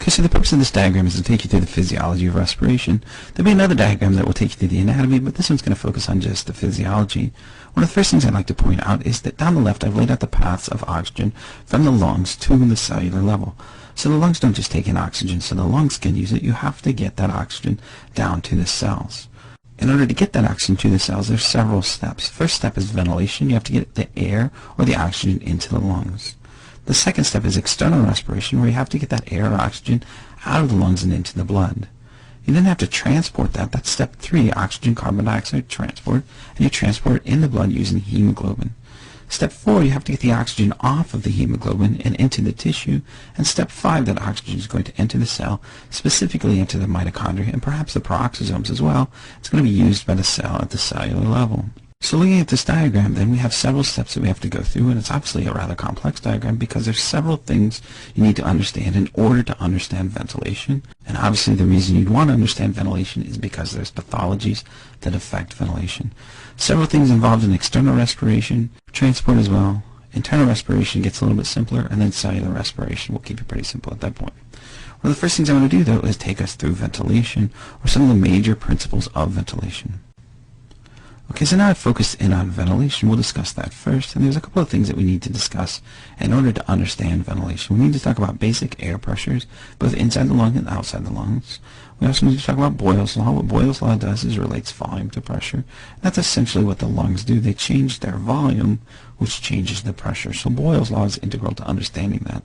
Okay, so the purpose of this diagram is to take you through the physiology of respiration. There'll be another diagram that will take you through the anatomy, but this one's going to focus on just the physiology. One of the first things I'd like to point out is that down the left I've laid out the paths of oxygen from the lungs to the cellular level. So the lungs don't just take in oxygen so the lungs can use it. You have to get that oxygen down to the cells. In order to get that oxygen to the cells, there's several steps. First step is ventilation. You have to get the air or the oxygen into the lungs. The second step is external respiration, where you have to get that air or oxygen out of the lungs and into the blood. You then have to transport that. That's step 3, oxygen carbon dioxide transport, and you transport it in the blood using hemoglobin. Step 4, you have to get the oxygen off of the hemoglobin and into the tissue. And step 5, that oxygen is going to enter the cell, specifically into the mitochondria and perhaps the peroxisomes as well. It's going to be used by the cell at the cellular level. So looking at this diagram, then we have several steps that we have to go through, and it's obviously a rather complex diagram because there's several things you need to understand in order to understand ventilation. And obviously the reason you'd want to understand ventilation is because there's pathologies that affect ventilation. Several things involved in external respiration, transport as well. Internal respiration gets a little bit simpler, and then cellular respiration will keep it pretty simple at that point. One of the first things I want to do, though, is take us through ventilation, or some of the major principles of ventilation. Okay, so now I've focused in on ventilation. We'll discuss that first, and there's a couple of things that we need to discuss in order to understand ventilation. We need to talk about basic air pressures, both inside the lung and outside the lungs. We also need to talk about Boyle's law. What Boyle's law does is relates volume to pressure. That's essentially what the lungs do. They change their volume, which changes the pressure. So Boyle's law is integral to understanding that.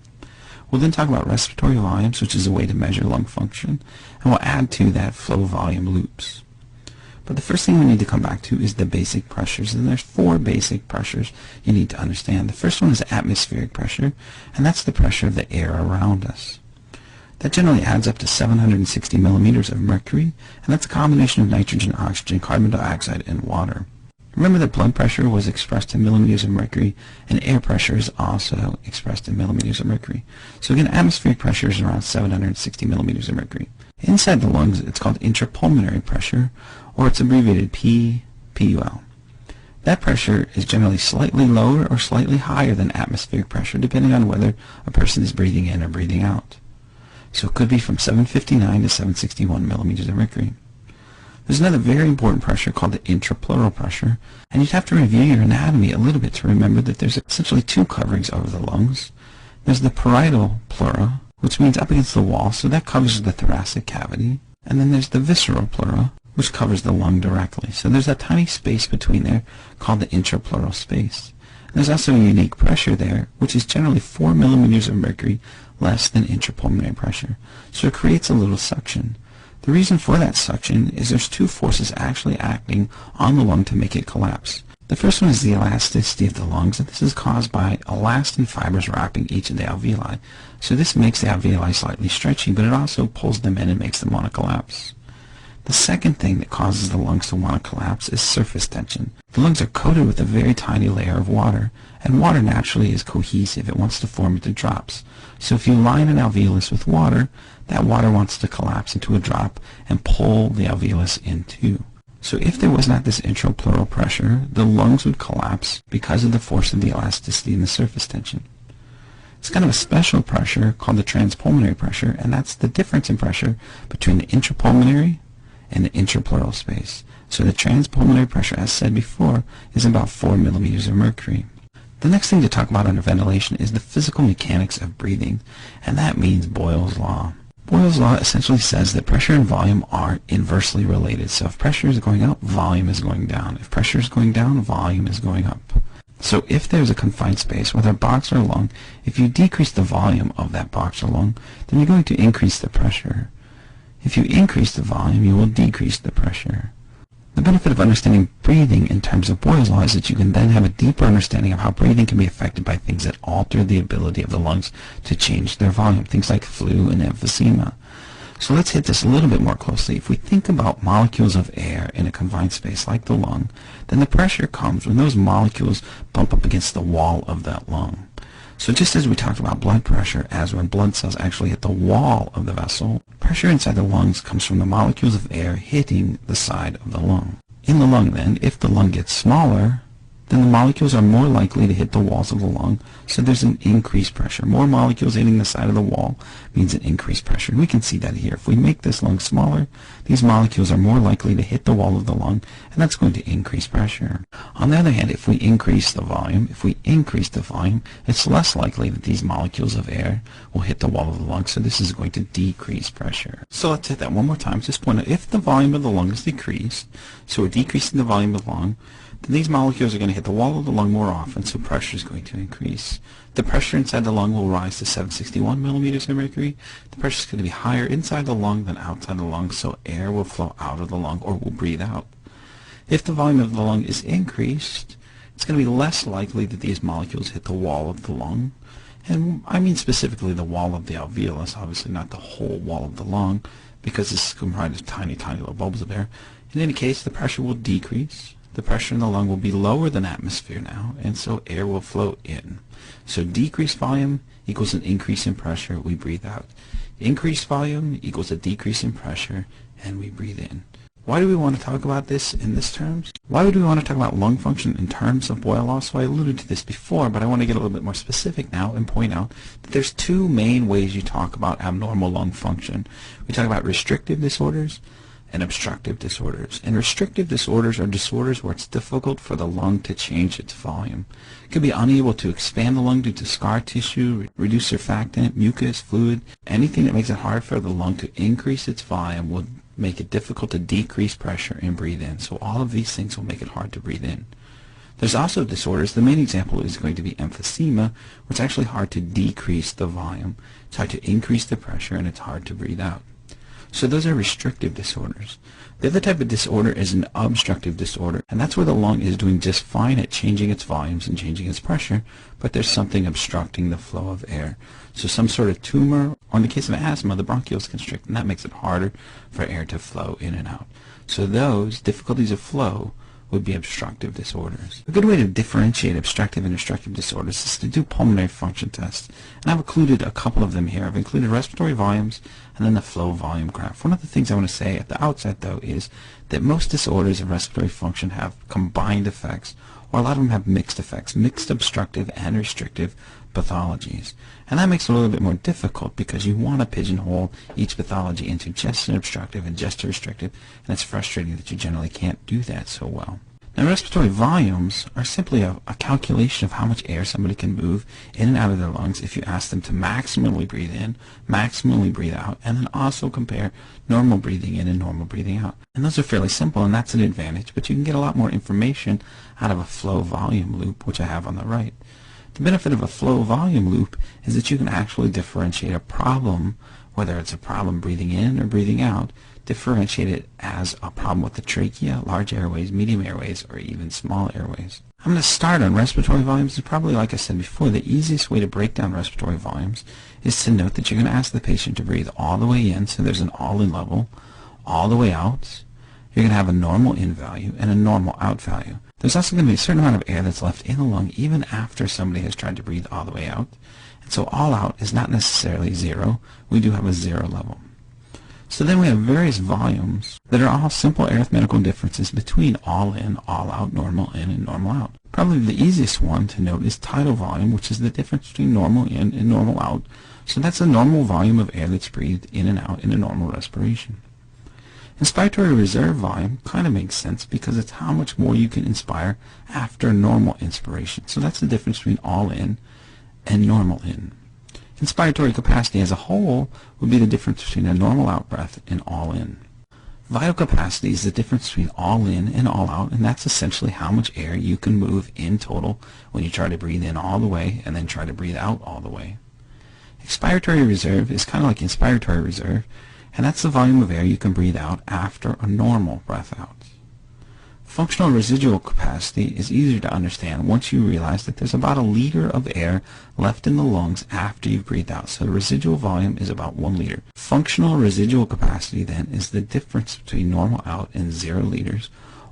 We'll then talk about respiratory volumes, which is a way to measure lung function, and we'll add to that flow volume loops. But the first thing we need to come back to is the basic pressures, and there's 4 basic pressures you need to understand. The first one is atmospheric pressure, and that's the pressure of the air around us. That generally adds up to 760 millimeters of mercury, and that's a combination of nitrogen, oxygen, carbon dioxide, and water. Remember that blood pressure was expressed in millimeters of mercury, and air pressure is also expressed in millimeters of mercury. So again, atmospheric pressure is around 760 millimeters of mercury. Inside the lungs, it's called intrapulmonary pressure, or it's abbreviated PUL. That pressure is generally slightly lower or slightly higher than atmospheric pressure, depending on whether a person is breathing in or breathing out. So it could be from 759 to 761 millimeters of mercury. There's another very important pressure called the intrapleural pressure, and you'd have to review your anatomy a little bit to remember that there's essentially 2 coverings over the lungs. There's the parietal pleura, which means up against the wall, so that covers the thoracic cavity. And then there's the visceral pleura, which covers the lung directly. So there's that tiny space between there called the intrapleural space. And there's also a unique pressure there, which is generally 4 millimeters of mercury less than intrapulmonary pressure. So it creates a little suction. The reason for that suction is there's 2 forces actually acting on the lung to make it collapse. The first one is the elasticity of the lungs, and this is caused by elastin fibers wrapping each of the alveoli. So this makes the alveoli slightly stretchy, but it also pulls them in and makes them want to collapse. The second thing that causes the lungs to want to collapse is surface tension. The lungs are coated with a very tiny layer of water, and water naturally is cohesive. It wants to form into drops. So if you line an alveolus with water, that water wants to collapse into a drop and pull the alveolus in too. So if there was not this intrapleural pressure, the lungs would collapse because of the force of the elasticity and the surface tension. It's kind of a special pressure called the transpulmonary pressure, and that's the difference in pressure between the intrapulmonary and the intrapleural space. So the transpulmonary pressure, as said before, is about 4 millimeters of mercury. The next thing to talk about under ventilation is the physical mechanics of breathing, and that means Boyle's law. Boyle's law essentially says that pressure and volume are inversely related. So if pressure is going up, volume is going down. If pressure is going down, volume is going up. So if there's a confined space, whether a box or lung, if you decrease the volume of that box or lung, then you're going to increase the pressure. If you increase the volume, you will decrease the pressure. The benefit of understanding breathing in terms of Boyle's law is that you can then have a deeper understanding of how breathing can be affected by things that alter the ability of the lungs to change their volume, things like flu and emphysema. So let's hit this a little bit more closely. If we think about molecules of air in a confined space like the lung, then the pressure comes when those molecules bump up against the wall of that lung. So just as we talked about blood pressure as when blood cells actually hit the wall of the vessel, pressure inside the lungs comes from the molecules of air hitting the side of the lung. In the lung then, if the lung gets smaller, then the molecules are more likely to hit the walls of the lung, so there's an increased pressure. More molecules hitting the side of the wall means an increased pressure. And we can see that here. If we make this lung smaller, these molecules are more likely to hit the wall of the lung, and that's going to increase pressure. On the other hand, if we increase the volume, it's less likely that these molecules of air will hit the wall of the lung, so this is going to decrease pressure. So let's hit that one more time. Just point out, if the volume of the lung is decreased, so we're decreasing the volume of the lung, then these molecules are going to hit the wall of the lung more often, so pressure is going to increase. The pressure inside the lung will rise to 761 millimeters of mercury. The pressure is going to be higher inside the lung than outside the lung, so air will flow out of the lung or will breathe out. If the volume of the lung is increased, it's going to be less likely that these molecules hit the wall of the lung. And I mean specifically the wall of the alveolus, obviously not the whole wall of the lung, because this is comprised of tiny, tiny little bubbles of air. In any case, the pressure will decrease. The pressure in the lung will be lower than atmosphere now, and so air will flow in. So decreased volume equals an increase in pressure, we breathe out. Increased volume equals a decrease in pressure, and we breathe in. Why do we want to talk about this in this terms? Why would we want to talk about lung function in terms of boil loss? So I alluded to this before, but I want to get a little bit more specific now and point out that there's two main ways you talk about abnormal lung function. We talk about restrictive disorders and obstructive disorders. And restrictive disorders are disorders where it's difficult for the lung to change its volume. It could be unable to expand the lung due to scar tissue, reduced surfactant, mucus, fluid. Anything that makes it hard for the lung to increase its volume will make it difficult to decrease pressure and breathe in. So all of these things will make it hard to breathe in. There's also disorders. The main example is going to be emphysema, where it's actually hard to decrease the volume. It's hard to increase the pressure, and it's hard to breathe out. So those are restrictive disorders. The other type of disorder is an obstructive disorder, and that's where the lung is doing just fine at changing its volumes and changing its pressure, but there's something obstructing the flow of air. So some sort of tumor, or in the case of asthma, the bronchioles constrict, and that makes it harder for air to flow in and out. So those difficulties of flow would be obstructive disorders. A good way to differentiate obstructive and obstructive disorders is to do pulmonary function tests. And I've included a couple of them here. I've included respiratory volumes and then the flow volume graph. One of the things I want to say at the outset, though, is that most disorders of respiratory function have combined effects, or a lot of them have mixed effects, mixed obstructive and restrictive pathologies. And that makes it a little bit more difficult because you want to pigeonhole each pathology into just an obstructive and just a restrictive, and it's frustrating that you generally can't do that so well. Now, respiratory volumes are simply a calculation of how much air somebody can move in and out of their lungs if you ask them to maximally breathe in, maximally breathe out, and then also compare normal breathing in and normal breathing out. And those are fairly simple, and that's an advantage, but you can get a lot more information out of a flow volume loop, which I have on the right. The benefit of a flow volume loop is that you can actually differentiate a problem, whether it's a problem breathing in or breathing out, differentiate it as a problem with the trachea, large airways, medium airways, or even small airways. I'm going to start on respiratory volumes, and probably, like I said before, the easiest way to break down respiratory volumes is to note that you're going to ask the patient to breathe all the way in, so there's an all-in level, all the way out. You're going to have a normal in value and a normal out value. There's also going to be a certain amount of air that's left in the lung even after somebody has tried to breathe all the way out. And so all out is not necessarily zero. We do have a zero level. So then we have various volumes that are all simple arithmetical differences between all in, all out, normal in, and normal out. Probably the easiest one to note is tidal volume, which is the difference between normal in and normal out. So that's the normal volume of air that's breathed in and out in a normal respiration. Inspiratory reserve volume kind of makes sense because it's how much more you can inspire after normal inspiration. So that's the difference between all in and normal in. Inspiratory capacity as a whole would be the difference between a normal out breath and all in. Vital capacity is the difference between all in and all out, and that's essentially how much air you can move in total when you try to breathe in all the way and then try to breathe out all the way. Expiratory reserve is kind of like inspiratory reserve, and that's the volume of air you can breathe out after a normal breath out. Functional residual capacity is easier to understand once you realize that there's about a liter of air left in the lungs after you've breathed out. So the residual volume is about 1 liter. Functional residual capacity then is the difference between normal out and 0 liters,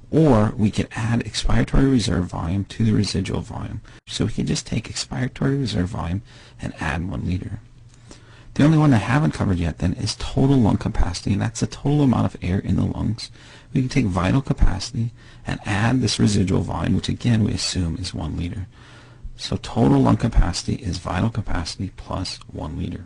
or we could add expiratory reserve volume to the residual volume. So we can just take expiratory reserve volume and add 1 liter. The only one I haven't covered yet then is total lung capacity, and that's the total amount of air in the lungs. We can take vital capacity and add this residual volume, which again we assume is 1 liter. So total lung capacity is vital capacity plus 1 liter.